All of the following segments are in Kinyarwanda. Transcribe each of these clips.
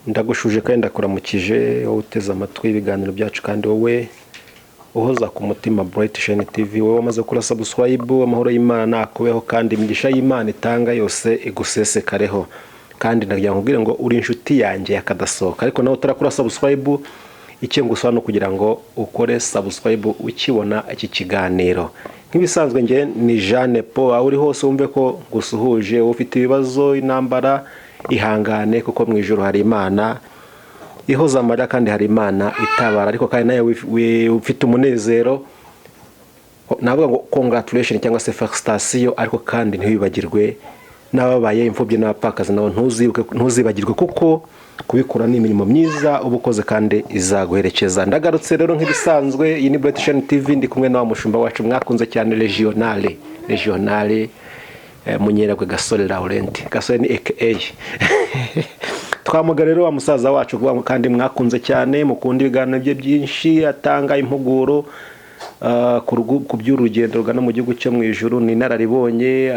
ndagushuje kandi ndakuramukije wowe uteze amatwi ibiganiro byacu kandi wowe uhoza ku mutima Bright TV wowe wamaze kura subscribe amahoro y'Imana akubeho kandi imigisha y'Imana itanga yose igusesekareho kandi ndagira nkubwire ngo uri inshuti yanjye yakadasohoka ariko nawe utarakura subscribe icyo ngusaba no kugira ngo ukore subscribe ukibona iki kiganiro nk'ibisanzwe nge ni Jeanne Paul uri hose wumve ko gusuhuje ufite ibibazo intambara ihangane kuko mu ijuru hari Imana ihoza amarira kandi hari Imana itabara ariko kandi nawe ufite umunezero navuga ngo congratulation cyangwa se felicitation ariko kandi ntibibagirwe n'ababaye imfubyi n'abapakazi nabo ntuzibagirwe kuko kubikora ni imirimo myiza ubukoze kandi izaguherekeza. Ndagarutse rero nk'ibisanzwe iyi ni Bright TV ndi kumwe na mushumba wacu mwakunze cyane regionale Munyeragwe Gasore Laurent Gasore ni AKA twamuga rero wa musaza wacu kuba kandi mwakunze cyane mukunda ibiganiro bye byinshi atanga impuguro ku by'urugendo rugana mu gihugu cyo mu ijuru ni nararibonye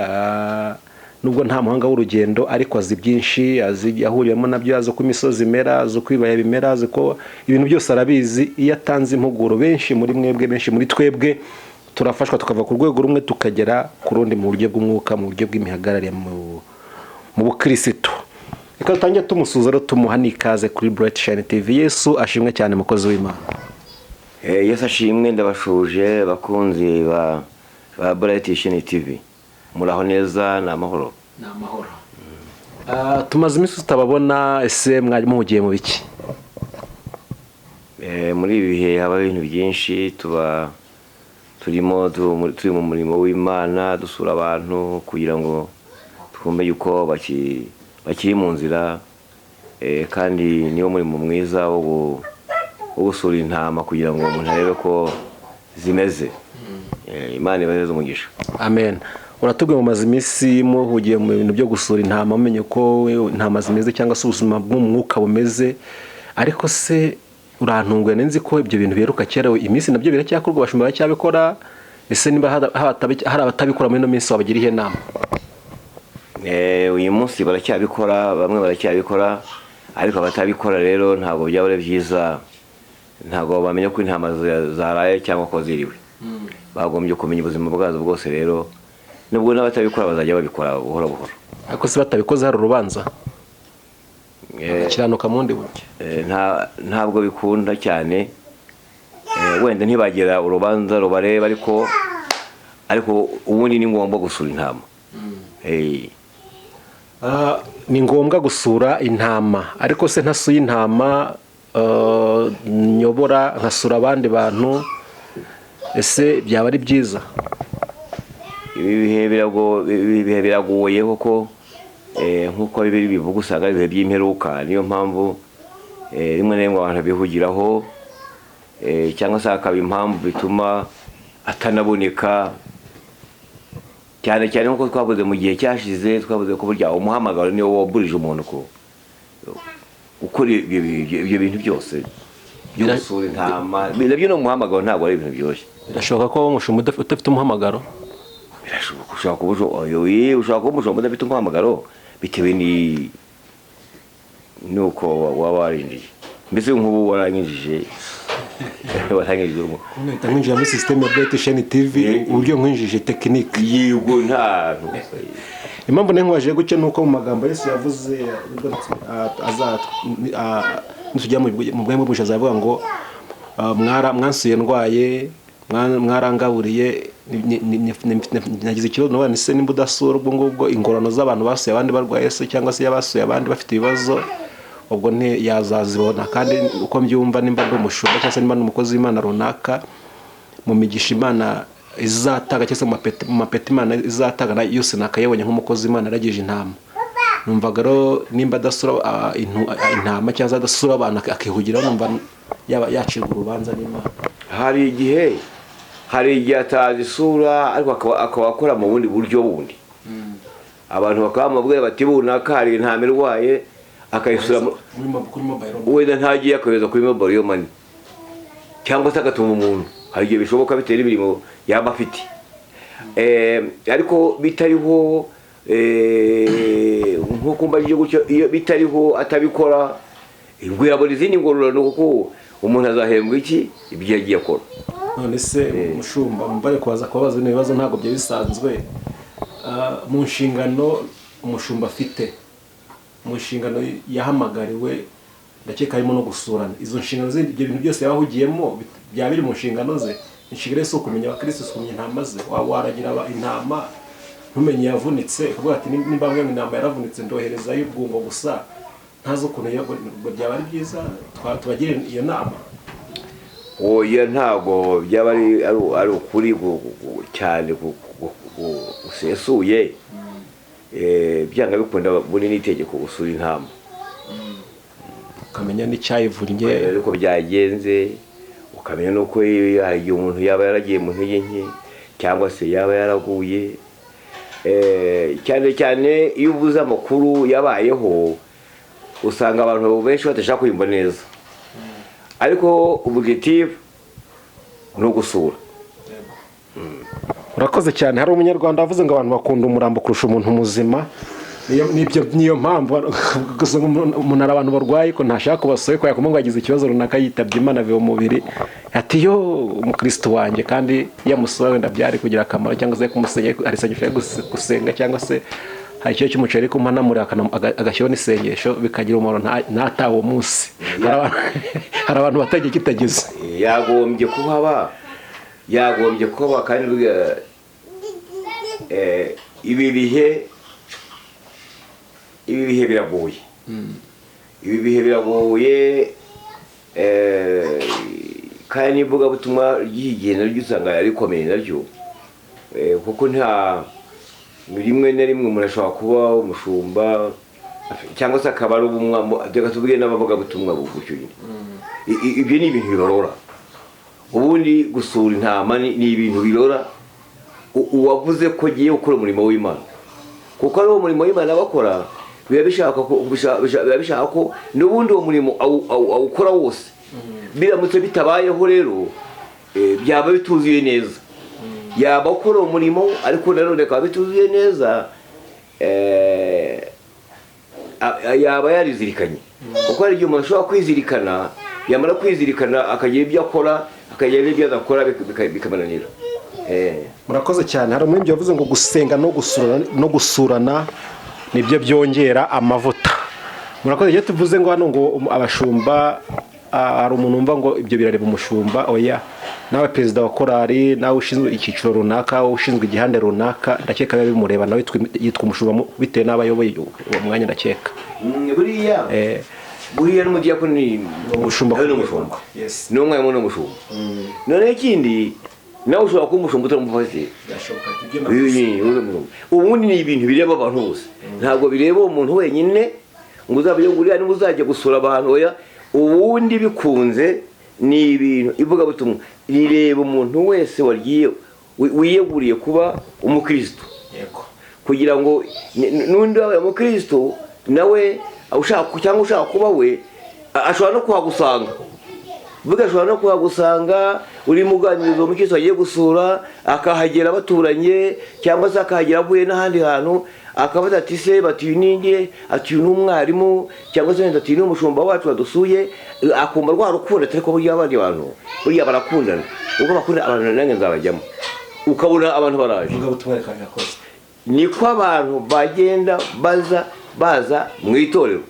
nubwo nta muhanga w'urugendo ariko azi byinshi yahuriyemo nabyo azi ko imisozi imera azi ko ibaya bimera azi ko ibintu byose arabizi iyo atanze impuguro benshi muri mwebwe benshi muri twebwe turafashwa tukava ku rwego rumwe tukagera ku rundi mu buryo bw'umwuka mu buryo bw'imihagarare mu bukristo. Reka tutangiye tumusuza rero tumuha n'ikaze kuri Bright TV. Yesu ashimwe cyane mukozi w'Imana. Yesu ashimwe ndabashuje bakunzi ba Bright TV. Muraho neza na amahoro. Na amahoro. Tumaze iminsi tutababona ese mwari muhugiye mu biki? Muri ibi bihe haba ibintu byinshi turi mu murimo w'Imana dusura abantu kugira ngo twumve yuko bakiri mu nzira kandi niwo murimo mwiza wo gusura intama kugira ngo umuntu arebe ko zimeze. Imana ibahe umugisha. Amen. Uratubwiye mu mazi iminsi muhugiye mu bintu byo gusura intama umenye ko intama zimeze cyangwa se ubuzima bw'umwuka bumeze ariko se urantunguye nzi ko ibyo bintu biheruka kera iminsi nabyo biracyakorwa bashumba bacyabikora ese niba hari abatabikora muri no minsi wabagiriye inama? Uyu munsi baracyabikora bamwe baracyabikora ariko abatabikora rero ntabwo byabure byiza ntabwo bamenya ko intama zaraye cyangwa ko ziriwe bagombye kumenya ubuzima bwazo bwose rero nubwo n'abatabikora bazajya babikora buhoro buhoro ariko se batabikoze hari urubanza kiranuka mundi buryo ntabwo bikunda cyane wenda ntibagera urubanza rubareba ariko ubundi ni ngombwa gusura intama. Ni ngombwa gusura intama ariko se ntasuye intama nyobora nkasura abandi bantu ese byaba ari byiza? Ibihe biragoye kuko nk'uko bibiri bivuga usanga ibihe by'imperuka niyo mpamvu rimwe na rimwe abantu bihugiraho cyangwa se hakaba impamvu bituma atanaboneka cyane cyane nk'uko twavuze mu gihe cyashize twavuze ko burya umuhamagaro niwo waburije umuntu ko gukora ibyo bintu byose byo gusura intama nabyo no umuhamagaro ntabwo ari ibintu byoroshye. Birashoboka ko umushumba udafite umuhamagaro? Birashoboka ushaka kuba umushumba udafite umuhamagaro bitewe nuko waba warinjiye mbese nk'ubu warangije nkwinjira muri system ya Bright TV uburyo nkwinjije tekinike yego nta impamvu nengwaje gucyo nuko mu magambo Yesu yavuze nitujya mu bwemwe bw'ubusha azavuga ngo mwansuye ndwaye mwarangaburiye nagize ikibazo none se nimba udasura ubwo ngubwo ingorano z'abantu basuye abandi barwaye se cyangwa se yabasuye abandi bafite ibibazo ubwo yazazibona kandi uko mbyumva nimba ndi umushumba cyangwa se nimba n'umukozi w'Imana runaka mu migisha Imana izataga cyangwa se mu mapeti Imana izataga yose nakayebonye nk'umukozi w'Imana aragije intama numvaga rero nimba adasura intama cyangwa adasura abantu akihugira numva yaba yacirwa urubanza n'Imana. Hari igihe atazisura ariko akaba akora mu bundi buryo bundi abantu bakaba bamubwira bati bunaka hari intama irwaye akayisura wenda ntagiye akohereza kuri Moble money cyangwa se agatuma umuntu hari igihe bishoboka bitera imirimo yaba afite ariko bitariho nkuko mbajije gutyo iyo bitariho atabikora ubwo yabona izindi ngororano kuko umuntu azahembwa iki ibyo yagiye akora. none se umushumba mbare kubaza kubaza n'ibibazo ntabwo byo bisanzwe mu nshingano umushumba afite mu nshingano yahamagariwe ndakeka harimo no gusurana izo nshingano ibyo bintu byose yabahugiyemo byaba biri mu nshingano ze. Inshingano si ukumenya abakristo si ukumenya intama ze waragira intama ntumenye yavunitse kuvuga ati nimba mwe intama yaravunitse ndoherezayo ubwungo gusa ntazo ukuntu byaba ari byiza tubagire iyo nama. Oya ntago byaba ari ukuri cyane gusesuye byanga bikunda buni n'itegeko gusura intama ukamenya n'icyayivunnye ariko byagenze ukamenya nuko hari igihe umuntu yaba yaragiye mu ntege nke cyangwa se yaba yaraguye cyane cyane iyo ubuze amakuru yabayeho usanga abantu benshi batashaka kuyumva neza ariko objective no gusura. Murakoze cyane. Hari umunyarwanda avuze ngo abantu bakunda umurambo kurusha umuntu muzima. Niyo mpamvu umuntu ari abantu barwaye ko ntashaka kubasoye ko yakomanga agize ikibazo runaka yitabye Imana biwo mubiri ati yo umukristo wanjye kandi yamusoye wenda byari kugira akamaro cyangwa se kumusenya arisagisha gusenga cyangwa se hari icyo cy'umuceri ko mpanamure agashyiraho n'isengesho bikagira umumaro ntatawo munsi. Hari abantu batagiye kitageze yagombye kuba kandi ibi bihe biragoye. Ibi bihe biragoye kandi nivuga butumwa ry'igihe naryo usanga rikomeye naryo kuko nta rimwe na rimwe umuntu ashobora kuba umushumba cyangwa se akaba ari ubumwa reka tuvuge n'abavuga butumwa bugucyo nyine. Ibyo ni ibintu birora. Ubundi gusura intama ni ibintu birora uwavuze ko giye gukora umurimo w'Imana kuko ari umurimo w'Imana bakora biba bishaka ko n'ubundi uwo murimo awukora wose biramutse bitabayeho rero byaba bituzuye neza. Yaba akora umurimo ariko nanone akaba bituzuye neza yaba yarizirikanye kuko hari igihe umuntu ashobora kwizirikana yamara kwizirikana akagira ibyo akora akagira n'ibyo adakora bikamananira. Murakoze cyane. Hari umwimbi yavuze ngo gusenga no gusurana nibyo byongera amavuta. Murakoze. Iyo tuvuze ngo hano ngo abashumba hari umuntu umva ngo ibyo birareba umushumba oya nawe perezida wa korari nawe ushinzwe icyiciro runaka ushinzwe igihande runaka ndakeka biba bimureba nawe yitwa umushumba bitewe n'abayoboye uwo mwanya ndakeka. Buriya n'umudiyakoni umushumba yes no mwanya no mushumba none ikindi nawe ushobora kuba umushumba utamufashe ubundi ni ibintu bireba abantu bose ntabwo bireba umuntu wenyine ngo uzabe buriya niba uzajya gusura abantu oya ubundi bikunze ni ibintu ivuga butumwa rireba umuntu wese wagiye wiyeguriye kuba umukristo kugira ngo n'undi wabaye umukristo nawe ushaka kuba we ashobora no kuhagusanga ashobora no kuhagusanga uri muganirizo umukristo agiye gusura akahagera baturanye cyangwa se akahagera avuye n'ahandi hantu akabaza ati se bati ninge ati n'umwarimu cyangwa se ati n'umushumba wacu wadusuye akumva rwarukunda ariko burya abandi bantu burya barakundana ubwo bakunda abantu nange nzabajyamo ukabona abantu baraje niko abantu bagenda baza mu itorero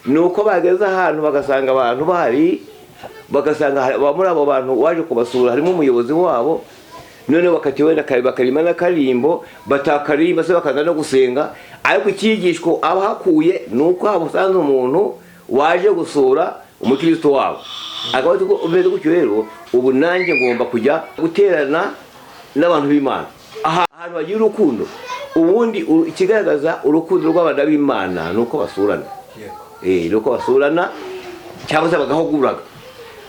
nuko bageze ahantu bagasanga abantu bahari bagasanga muri abo bantu waje kubasura harimo umuyobozi wabo none bakatiwe bakarima n'akarimbo batakarimba se bakaza no gusenga ariko ikigishwa abahakuye nuko habusanze umuntu waje gusura umukristo wabo akaba tuko umeze gutyo rero ubu nanjye ngomba kujya guterana n'abantu b'Imana ahantu bagira urukundo ubundi ikigaragaza urukundo rw'abana b'Imana nuko basurana nuko basurana cyangwa se bagahuguraga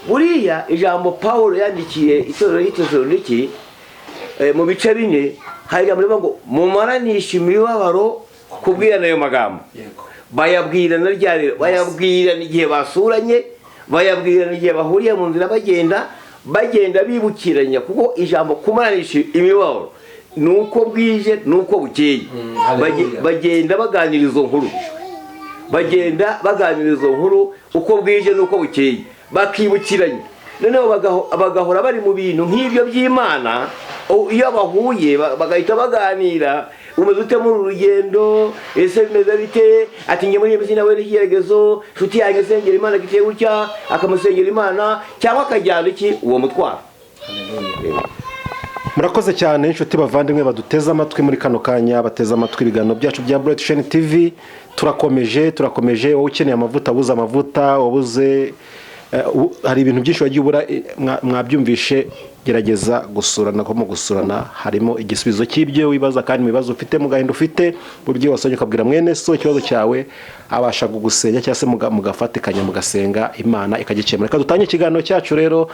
buriya ijambo Paulo yandikiye itorero y'Itesaloniki mu bice 4 hari ijambo ngo mumaranisha imibabaro kubwirana ayo magambo bayabwirana bayabwirana igihe basuranye bayabwirana igihe bahuriye mu nzira bagenda bibukiranya kuko ijambo kumaranisha imibabaro nuko bwije nuko bukeye bagenda baganiriza nkuru bagenda baganira izo nkuru uko bwije n'uko bukeye bakibukiranye, noneho bagahora bari mu bintu nk'ibyo by'Imana. Iyo bahuye bagahita baganira, umeze ute muri urugendo, ese bimeze bite, ati nge muri iyi minsi nawe n'icyerekezo, nshuti yanjye sengera Imana giteye gutya, akamusengera Imana cyangwa akajyana iki uwo mutwaro. Murakoze cyane inshuti bavandimwe baduteze amatwi muri kano kanya, bateze amatwi ibiganiro byacu bya Byumve TV. Turakomeje wowe ukeneye amavuta, wabuze amavuta, wabuze hari ibintu byinshi wagiye ubura, mwabyumvishe, gerageza gusurana, ko mu gusurana harimo igisubizo cy'ibyo wibaza, kandi mu bibazo ufite, mu gahinda ufite, buryo wasonye ukabwira mwene so ikibazo cyawe, abasha kugusenya cyangwa se mugafatikanya mugasenga, Imana ikagikemura. Reka dutanye ikiganiro cyacu rero,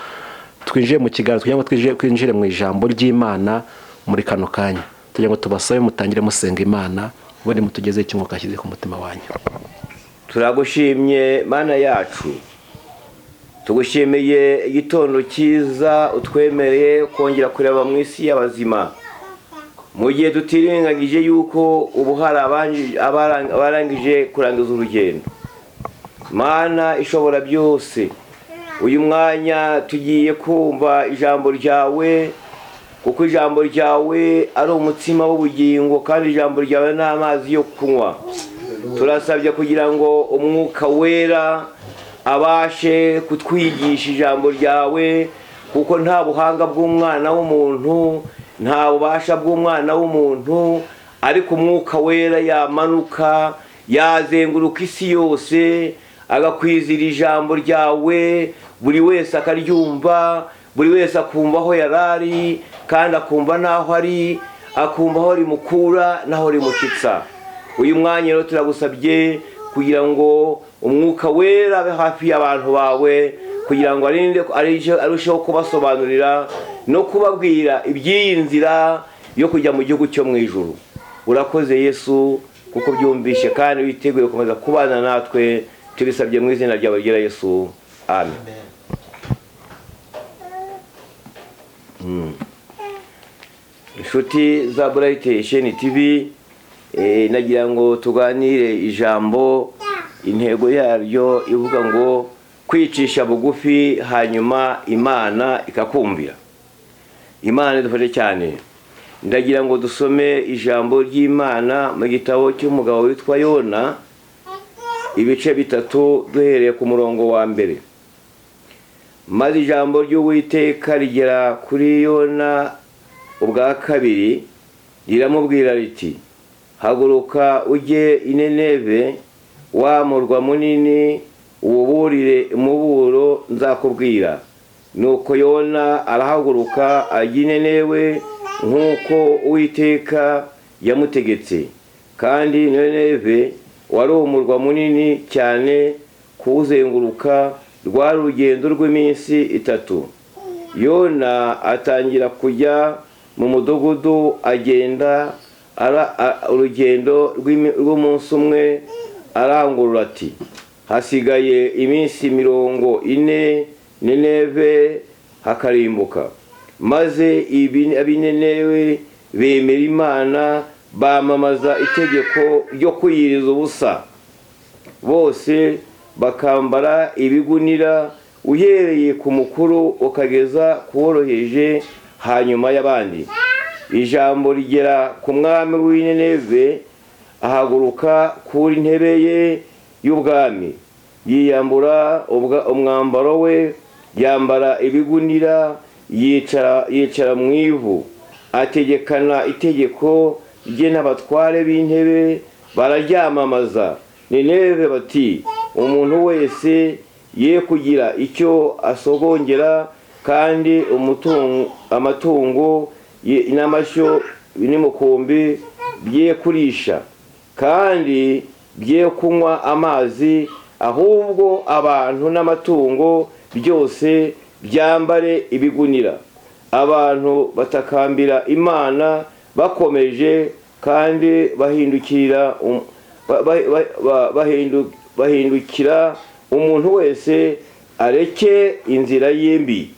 twinjiye mu kiganiro kugira ngo twinjire mu ijambo ry'Imana muri kano kanya, kugira ngo tubasabe mutangire musenga Imana, ubundi mutugeze icyo Mwuka ashyize ku mutima wanyu. Turagushimye Mana yacu, tugushimiye igitondo cyiza utwemereye kongera kureba mu isi y'abazima, mu gihe tutirengagije yuko ubu hari abarangije kurangiza urugendo. Mana ishobora byose, uyu mwanya tugiye kumva ijambo ryawe, kuko ijambo ryawe ari umutsima w'ubugingo, kandi ijambo ryawe ni amazi yo kunywa. Turasabye kugira ngo Umwuka Wera abashe kutwigisha ijambo ryawe, kuko nta buhanga bw'umwana w'umuntu, nta bubasha bw'umwana w'umuntu, ariko Umwuka Wera yamanuka yazenguruka isi yose agakwizira ijambo ryawe, buri wese akaryumva, buri wese akumva aho yarari, kandi akumva naho ari, akumva aho rimukura naho rimushyitsa. Uyu mwanya rero turagusabye kugira ngo Umwuka Wera abe hafi y'abantu bawe, kugira ngo arusheho kubasobanurira no kubabwira iby'iyi nzira yo kujya mu gihugu cyo mu ijuru. Urakoze Yesu, kuko byumvishe kandi witeguye gukomeza kubana natwe, tubisabye mu izina ryawe ryera Yesu, amen. Inshuti za Byumve TV, nagira ngo tuganire ijambo, intego yaryo ivuga ngo kwicisha bugufi hanyuma Imana ikakumvira. Imana idufashe cyane. Ndagira ngo dusome ijambo ry'Imana mu gitabo cy'umugabo witwa Yona, ibice 3 duhereye ku murongo wa mbere. Maze ijambo ry'Uwiteka rigera kuri Yona ubwa kabiri, riramubwira riti, haguruka ujye i Nineve, wa murwa munini, uwuburire umuburo nzakubwira. Nuko Yona arahaguruka ajya i Nineve nk'uko Uwiteka yamutegetse, kandi Nineve wari umurwa munini cyane kuwuzenguruka, rwari urugendo rw'iminsi 3. Yona atangira kujya mu mudugudu, agenda urugendo rw'umunsi umwe, arangurura ati, hasigaye iminsi 40 Nineve hakarimbuka. Maze ab'Nineve bemera Imana, bamamaza itegeko ryo kwiyiriza ubusa, bose bakambara ibigunira, uhereye ku mukuru ukageza ku woroheje, hanyuma y'abandi. Ijambo rigera ku mwami w'i Nineve, ahaguruka kuri intebe ye y'ubwami, yiyambura umwambaro we, yambara ibigunira, yicara mu ivu, ategekana itegeko rye n'abatware b'intebe, bararyamamaza. Nineve bati, umuntu wese ye kugira icyo asogongera, kandi amatungo n'amashyo n'umukumbi bye kurisha, kandi bye kunywa amazi, ahubwo abantu n'amatungo byose byambare ibigunira. Abantu batakambira Imana bakomeje, kandi bahindukira umuntu wese areke inzira yembi,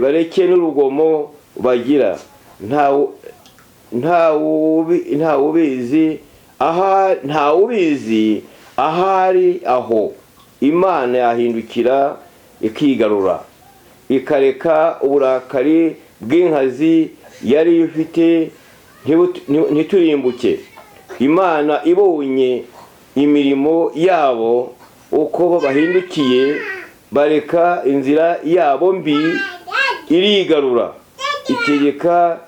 bareke n'urugomo bagira. Nta ubizi aha nta ubizi, ahari aho Imana yahindukira ikigarura, ikareka uburakari bw'inkazi yari ifite ntiturimbuke. Imana ibonye imirimo yabo uko bahindukiye, bareka inzira yabo mbi, irigarura, itegeka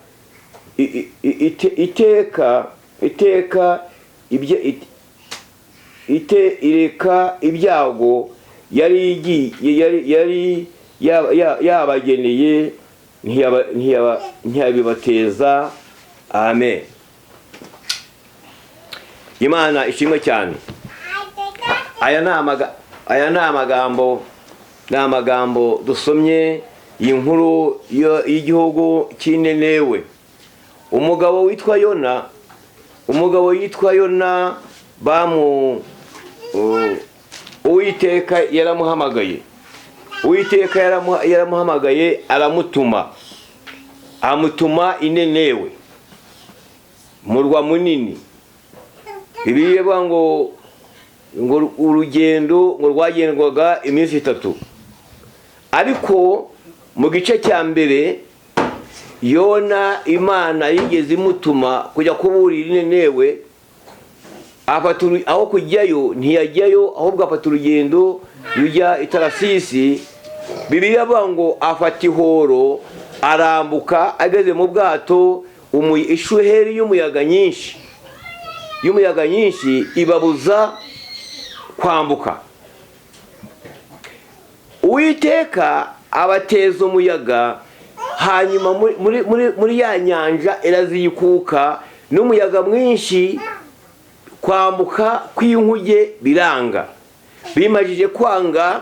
ireka ibyago yari yabageneye, ntiyabibateza. Amen. Imana ishimwe cyane. Aya ni amagambo dusomye inkuru y'igihugu cy'inenewe. Umugabo witwa Yona Uwiteka yaramuhamagaye. Uwiteka yaramuhamagaye, amutuma inenewe, murwa munini. Bibiliya ivuga ngo urugendo rwagendwaga iminsi 3. Ariko mu gice cya mbere Yona Imana yigeze imutuma kujya kuburira inenewe, aho kujyayo ntiyajyayo, ahubwo afata urugendo rujya i Tarasisi. Bibiliya ivuga ngo afata ihoro arambuka, ageze mu bwato ishuheri y'umuyaga nyinshi ibabuza kwambuka. Uwiteka abateza umuyaga, hanyuma muri ya nyanja irazikuka n'umuyaga mwinshi, kwambuka kw'inkuge biranga. Bimajije kwanga,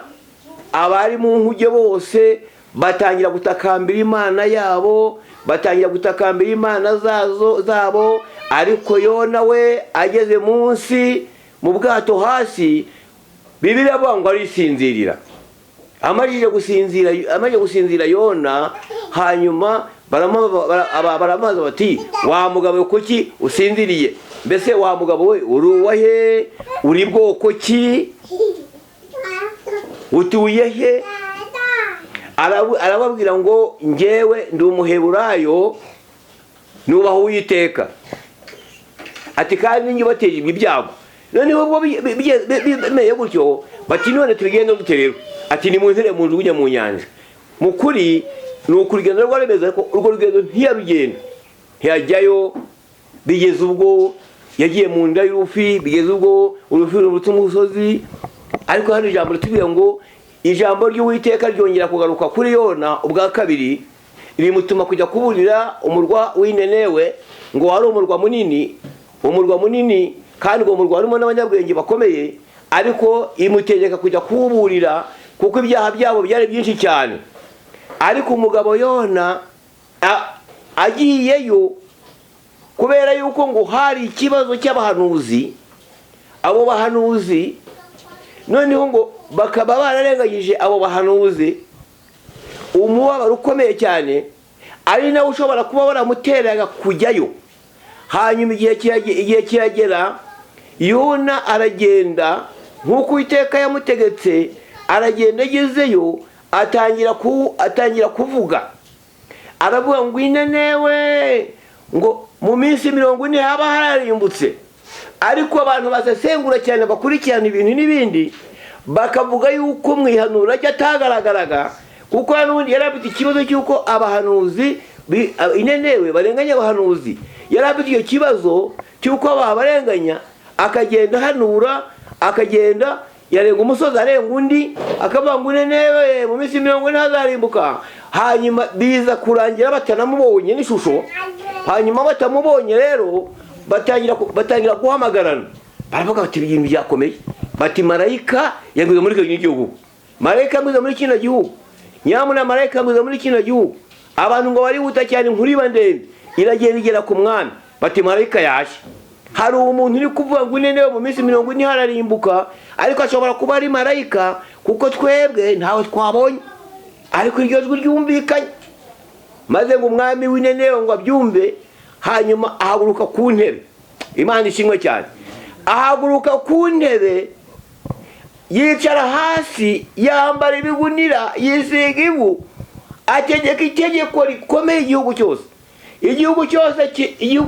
abari mu nkuge bose batangira gutakambira Imana yabo, batangira gutakambira imana zabo. Ariko Yona we ageze munsi mu bwato hasi, Bibiliya ivuga ngo arisinzirira. Amajije gusinzira Yona, hanyuma baramaza bati, wa mugabo kuki usinziriye? Mbese wa mugabo we uri uwahe? Uri bwoko ki? Utuye he? Arababwira ngo njyewe ndi umuheburayo, nubaha Uwiteka. Ati kandi njye bateje ibyago. Noneho ubwo bimeye gutyo, bati none tubigenda dute rero? Ati ni munzire mu njugunye mu nyanja. Mukuri ni ukurigenda rwaremeza ko urwo rugendo ntiyarugenda, ntiyajyayo. Bigeze ubwo yagiye mu nda y'urufi, bigeze ubwo urufi rurutse umusozi. Ariko hano ijambo ritubwira ngo ijambo ry'Uwiteka ryongera kugaruka kuri Yona ubwa kabiri, rimutuma kujya kuburira umurwa w'inenewe, ngo wari umurwa munini kandi uwo murwa harimo n'abanyabwenge bakomeye. Ariko imutegeka kujya kuburira kuko ibyaha byabo byari byinshi cyane. Ariko umugabo Yona agiyeyo kubera yuko ngo hari ikibazo cy'abahanuzi. Abo bahanuzi noneho ngo bakaba bararengagije abo bahanuzi, umubabaro ukomeye cyane, ari nawe ushobora kuba waramuteraga kujyayo. Hanyuma igihe kiragera, Yona aragenda nk'uko Uwiteka yamutegetse, aragenda agezeyo, atangira kuvuga. Aravuga ngo inenewe, ngo mu minsi 40 haba hararimbutse. Ariko abantu basesengura cyane, bakurikirana ibintu n'ibindi, bakavuga yuko mwihanura cyatagaragaraga, kuko n'ubundi yarafite ikibazo cyuko abahanuzi inenewe barenganya abahanuzi. Yarafite icyo kibazo cyuko babarenganya, akagenda hanura, akagenda yarenga umusozi arenga undi, akavuga ngo inenewe mu minsi 40 hazarimbuka. Hanyuma biza kurangira batanamubonye n'ishusho. Hanyuma batamubonye rero batangira guhamagarana. Baravuga bati ibintu byakomeye. Bati marayika yaguze muri kino gihugu, marayika yaguze muri kino gihugu, nyamuna marayika yaguze muri kino gihugu. Abantu ngo bari buta cyane, inkuru ndende iragenda igera ku mwami. Bati marayika yaje. Hari umuntu uri kuvuga ngo inenewe mu minsi 40 hararimbuka, ariko ashobora kuba ari marayika kuko twebwe ntawe twabonye. Ariko iryo jwi ryumvikanye, maze ngo umwami w'inenewe ngo abyumve, hanyuma ahaguruka ku ntebe. Imana ishimwe cyane. ahaguruka ku ntebe, yicara hasi, yambara ibigunira, yisiga ivu, ategeka itegeko rikomeye igihugu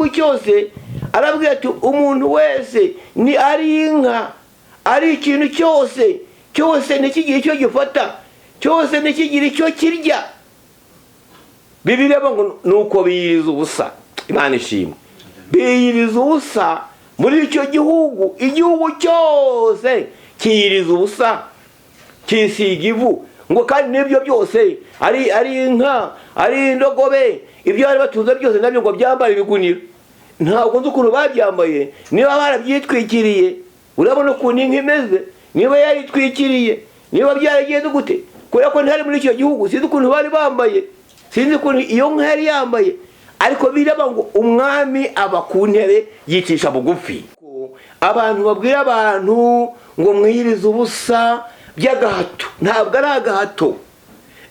cyose arabwira ati umuntu wese ni ari inka, ari ikintu cyose ntikigire icyo gifata, cyose ntikigire icyo kirya. Bibiliya ngo nuko biyiriza ubusa. Imana ishimwe. Biyiriza ubusa muri icyo gihugu, igihugu cyose kiyiriza ubusa, kisiga ivu, ngo kandi n'ibyo byose ari inka, ari indogobe, ibyo bari batunze byose nabyo ngo byambara ibigunira. Ntabwo nzi ukuntu babyambaye, niba barabyitwikiriye, urabona ukuntu inka imeze, niba yaritwikiriye, niba byaragiye gute, kubera ko ntari muri icyo gihugu, sinzi ukuntu bari bambaye, sinzi ukuntu iyo nka yari yambaye. Ariko biraba ngo umwami aba ku ntebe yicisha bugufi. Abantu babwira abantu ngo mwiyirize ubusa by'agahato, ntabwo ari agahato,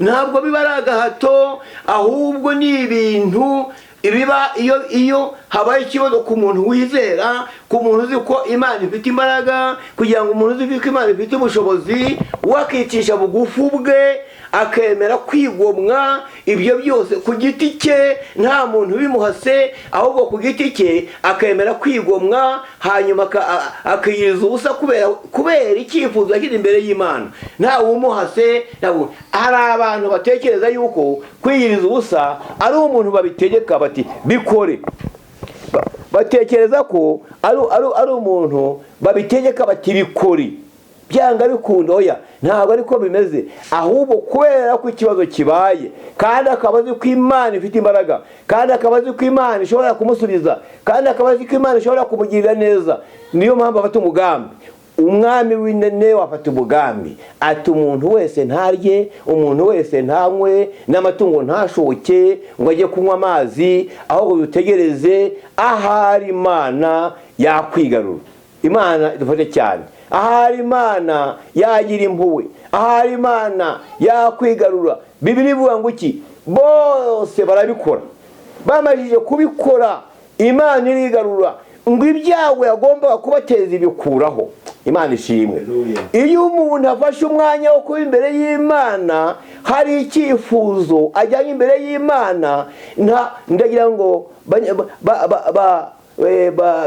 ntabwo biba ari agahato, ahubwo ni ibintu ibiba iyo habaye ikibazo ku muntu wizera, ku muntu uzi ko Imana ifite imbaraga, kugira ngo umuntu uzi ko Imana ifite ubushobozi, wakicisha bugufi bwe, akemera kwigomwa ibyo byose ku giti cye, nta muntu bimuhase, ahubwo ku giti cye akemera kwigomwa, hanyuma akiyiriza ubusa kubera icyifuzo kiri imbere y'Imana, ntawe umuhase. Hari abantu batekereza yuko kwiyiriza ubusa ari umuntu babitegeka bati bikore, batekereza ko ari umuntu babitegeka bati bikore, byanga bikunda. Oya, ntabwo ariko bimeze, ahubwo kubera ko ikibazo kibaye, kandi akaba azi ko Imana ifite imbaraga, kandi akaba azi ko Imana ishobora kumusubiza, kandi akaba azi ko Imana ishobora kumugirira neza, niyo mpamvu afata umugambi. Umwami w'Neneho afata umugambi ati umuntu wese ntarye, umuntu wese ntanywe, n'amatungo ntashoke ngo ajye kunywa amazi, ahubwo dutegereze ahari Imana yakwigarura. Imana idufashe cyane. Ahari Imana yagira impuhwe, ahari Imana yakwigarura. Bibiliya ivuga ngo iki? Bose barabikora, bamajije kubikora Imana irigarura, ngo ibyago yagombaga kubateza ibikuraho. Imana ishimwe. Iyo umuntu afashe umwanya wo kuba imbere y'Imana, hari icyifuzo ajyanye imbere y'Imana, ndagira ngo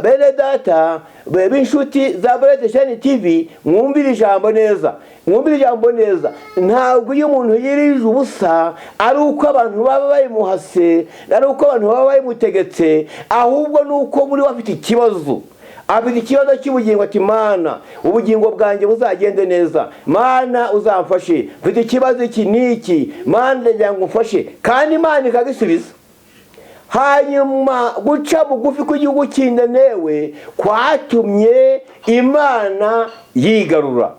bene data b'inshuti za Moble TV, mwumvire ijambo neza, mwumvire ijambo neza. Ntabwo iyo umuntu yirije ubusa ari uko abantu baba bayimuhase, ari uko abantu baba bayimutegetse, ahubwo nuko muri we afite ikibazo, afite ikibazo cy'ubugingo. Ati Mana, ubugingo bwanjye buzagende neza, Mana uzamfashe, mfite ikibazo iki n'iki, Mana ndagira ngo umfashe, kandi Imana ikagisubiza. Hanyuma guca bugufi kw'igihugu cy'Neneho kwatumye Imana yigarura.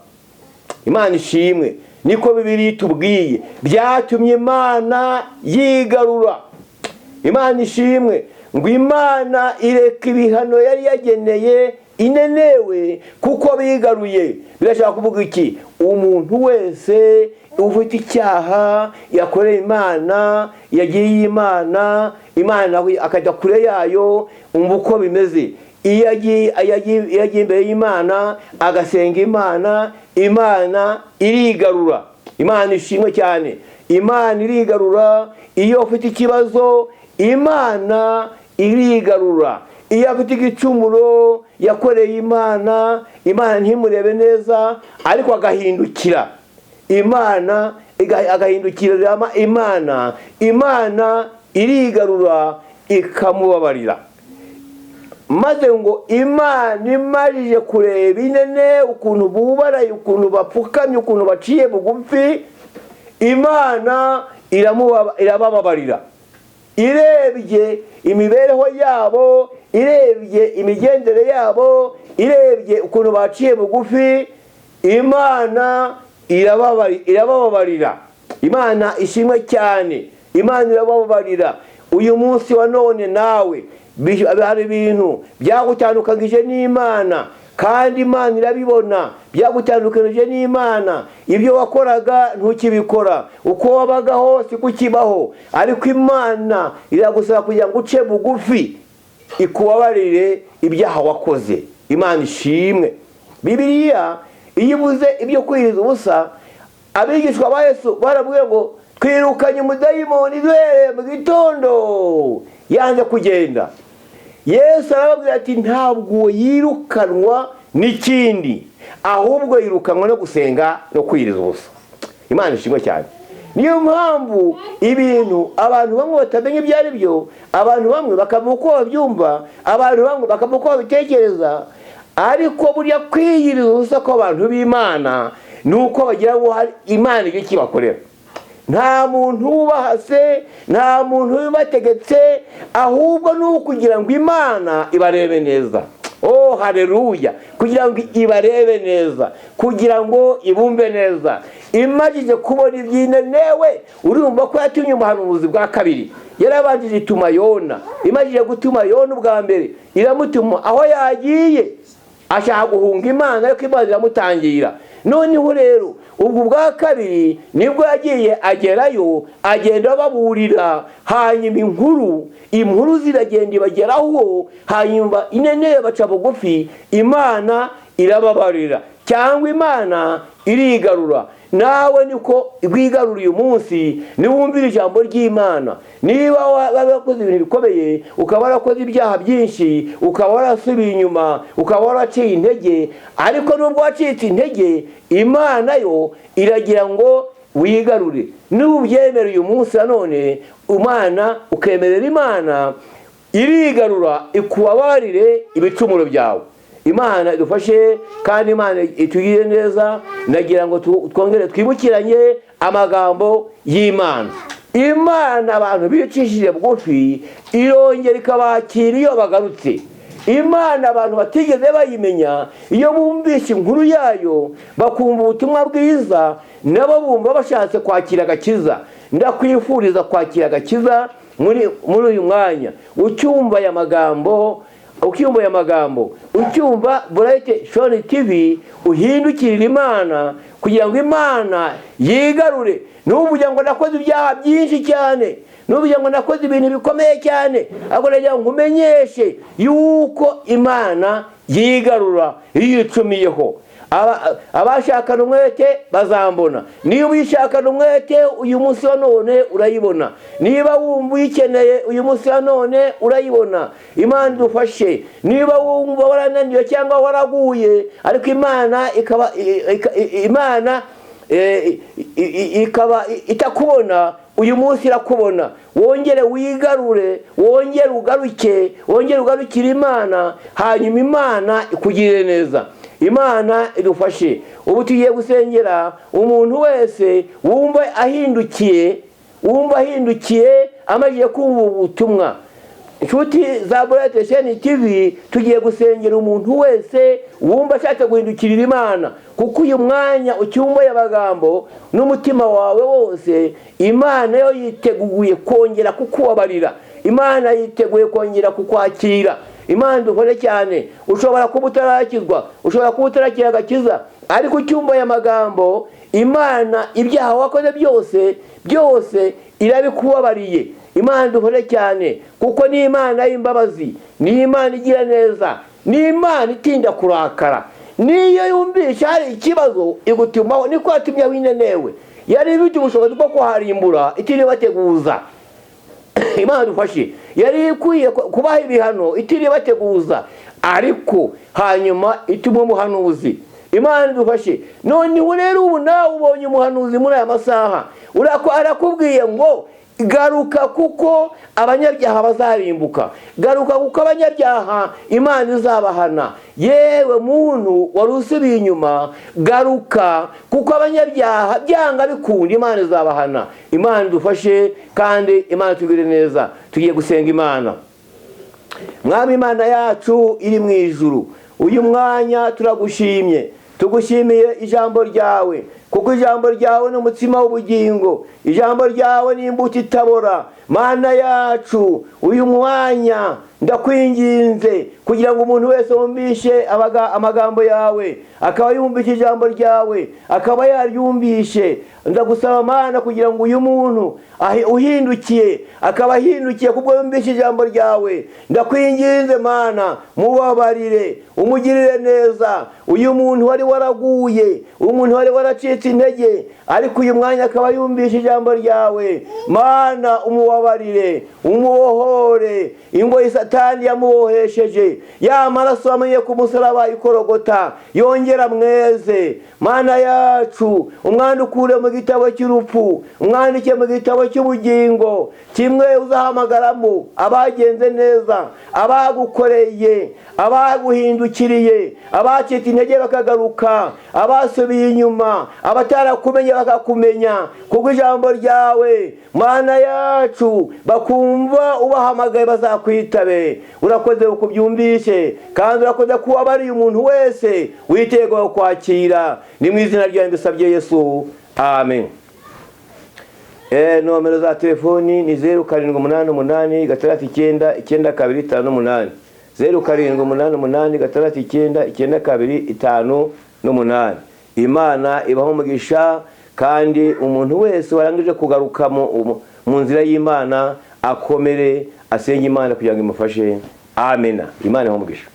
Imana ishimwe. Niko Bibiliya itubwiye, byatumye Imana yigarura. Imana ishimwe. Ngo Imana ireka ibihano yari yageneye Neneho kuko bigaruye. Birashaka kuvuga iki? Umuntu wese ufite icyaha yakoreye Imana, yagiriye Imana, Imana akajya kure yayo, umva uko bimeze. Iyo yagiye imbere y'Imana agasenga Imana, Imana irigarura. Imana ishimwe cyane. Imana irigarura. Iyo ufite ikibazo, Imana irigarura. Iyo afite igicumuro yakoreye Imana, Imana ntimurebe neza, ariko agahindukira, Imana agahindukira Imana, Imana irigarura ikamubabarira. Maze ngo Imana imajije kureba Neneho ukuntu bubaraye, ukuntu bapfukamye, ukuntu baciye bugufi, Imana irabababarira. Irebye imibereho yabo, irebye imigendere yabo, irebye ukuntu baciye bugufi, Imana irabababarira. Imana ishimwe cyane. Imana irabababarira. Uyu munsi wa none nawe hari ibintu byagutandukanyije n'Imana, kandi Imana irabibona. Byagutandukanyije n'Imana, ibyo wakoraga ntukibikora, uko wabagaho si kukibaho, ariko Imana iragusaba kugira ngo uce bugufi ikubabarire ibyaha wakoze. Imana ishimwe. Bibiliya iyo ivuze ibyo kwiriza ubusa, abigishwa ba Yesu barabwiye ngo twirukanye umudayimoni duhereye mu gitondo, yanze kugenda. Yesu arababwira ati ntabwo yirukanwa n'ikindi, ahubwo yirukanwa no gusenga no kwiriza ubusa. Imana ishimwe cyane. Niyo mpamvu ibintu abantu bamwe batamenya ibyo ari byo, abantu bamwe bakavuga uko babyumva, abantu bamwe bakavuga uko babitekereza, ariko burya kwiyiriza ubusa kw'abantu b'Imana ni uko bagira ngo hari Imana icyo kibakorera. Nta muntu ubahase, nta muntu ubibategetse, ahubwo ni ukugira ngo Imana ibarebe neza. Oh haleluya! Kugira ngo ibarebe neza, kugira ngo ibumve neza. Imajije kubona ibyinenewe, urumva ko yatumye umuhanuzi bwa kabiri. Yarabanjije ituma Yona. Imajije gutuma Yona ubwa mbere, iramutuma aho yagiye ashaka guhunga Imana, ariko Imana iramutangira. Noneho rero ubwo bwa kabiri nibwo yagiye agerayo, agenda baburira, hanyuma inkuru ziragenda ibageraho, hanyuma inene baca bugufi, Imana irababarira cyangwa Imana irigarura. Nawe niko rwigarura uyu munsi, niwumvira ijambo ry'Imana. Niba warakoze ibintu bikomeye, ukaba warakoze ibyaha byinshi, ukaba warasubiye inyuma, ukaba waraciye intege, ariko nubwo wacitse intege, Imana yo iragira ngo wigarure. Nubyemera uyu munsi nanone, Imana ukemerera Imana, irigarura ikubabarire ibicumuro byawe. Imana idufashe kandi Imana itugire neza. Nagira ngo twongere twibukiranye amagambo y'Imana. Imana abantu bicishije bugufi irongera ikabakira iyo bagarutse. Imana abantu batigeze bayimenya, iyo bumvishe inkuru yayo bakumva ubutumwa bwiza, nabo bumva bashatse kwakira agakiza. Ndakwifuriza kwakira agakiza muri uyu mwanya. Ucyumva aya magambo, ucyumva Bright Shone TV, uhindukirira Imana kugira ngo Imana yigarure. Nuvuga ngo nakoze ibyaha byinshi cyane, nuvuga ngo nakoze ibintu bikomeye cyane, ahubwo nagira ngo umenyeshe yuko Imana yigarura iyo icumiyeho. Abashakana umwete bazambona. Niba uyishakana umwete uyu munsi wa none urayibona. Niba wumva uyikeneye uyu munsi wa none urayibona. Imana idufashe. Niba wumva warananiwe cyangwa waraguye, ariko Imana ikaba itakubona, uyu munsi irakubona. Wongere wigarure, wongere ugarukire Imana, hanyuma Imana ikugirire neza. Imana idufashe. Ubu tugiye gusengera umuntu wese wumva ahindukiye amajije kumva ubutumwa. Inshuti za Bright Shone TV, tugiye gusengera umuntu wese wumva ashaka guhindukirira Imana, kuko uyu mwanya ucyumva y'amagambo n'umutima wawe wose, Imana yo yiteguye kongera kukubabarira. Imana yiteguye kongera kukwakira. Imana dukore cyane. Ushobora kuba utarakizwa, ushobora kuba utarakira agakiza, ariko ucyumva aya magambo, Imana ibyaha wakoze byose irabikubabariye. Imana dukore cyane, kuko ni Imana y'imbabazi, ni Imana igira neza, ni Imana itinda kurakara. Niyo yumvisha hari ikibazo igutumaho. Niko yatumye winenewe, yari ifite ubushobozi bwo kuharimbura itiribateguza. Imana dufashe. Yari ikwiye kubaha ibihano itiribateguza, ariko hanyuma ituma umuhanuzi. Imana dufashe. Noneho rero ubu nawe ubonye umuhanuzi muri aya masaha, arakubwiye ngo garuka kuko abanyabyaha bazarimbuka. Garuka kuko abanyabyaha Imana izabahana. Yewe muntu wari usubiye inyuma, garuka kuko abanyabyaha byanga bikunda Imana izabahana. Imana dufashe kandi Imana tugire neza. Tugiye gusenga Imana. Mwami Imana yacu iri mu ijuru, uyu mwanya turagushimye. Tugushimiye ijambo ryawe, kuko ijambo ryawe ni umutsima w'ubugingo. Ijambo ryawe ni imbuto itabora. Mana yacu, uyu mwanya ndakwinginze kugira ngo umuntu wese wumvishe amagambo yawe, akaba yumvishe ijambo ryawe, akaba yaryumvishe, ndagusaba Mana kugira ngo uyu muntu uhindukiye akaba ahindukiye kubwo yumvishe ijambo ryawe, ndakwinginze Mana mubabarire, umugirire neza uyu muntu wari waraguye, umuntu wari waracitse intege, ariko uyu mwanya akaba yumvishe ijambo ryawe. Mana umubabarire, umubohore ingoyi Satani yamubohesheje, ya maraso amenye ku musaraba ikorogota yongera mweze. Mana yacu umwandukure mu gitabo cy'urupfu, umwandike mu gitabo cy'ubugingo, kimwe uzahamagaramo abagenze neza, abagukoreye, abaguhindukiriye, abacitse intege bakagaruka, abasubiye inyuma, abatarakumenye bakakumenya kubwo ijambo ryawe. Mana yacu bakumva ubahamagaye bazakwitabe. Urakoze ukubyumvishe, kandi urakoze kuba bari umuntu wese witeguye kwakira. Ni mu izina ryawe mbisabye Yesu, amen. Nomero za telefoni ni 0788699258, 0788699258. Imana ibahe umugisha, kandi umuntu wese warangije kugaruka mu nzira y'Imana akomere asenge Imana kugira ngo imufashe. Amen. Imana ibahe umugisha.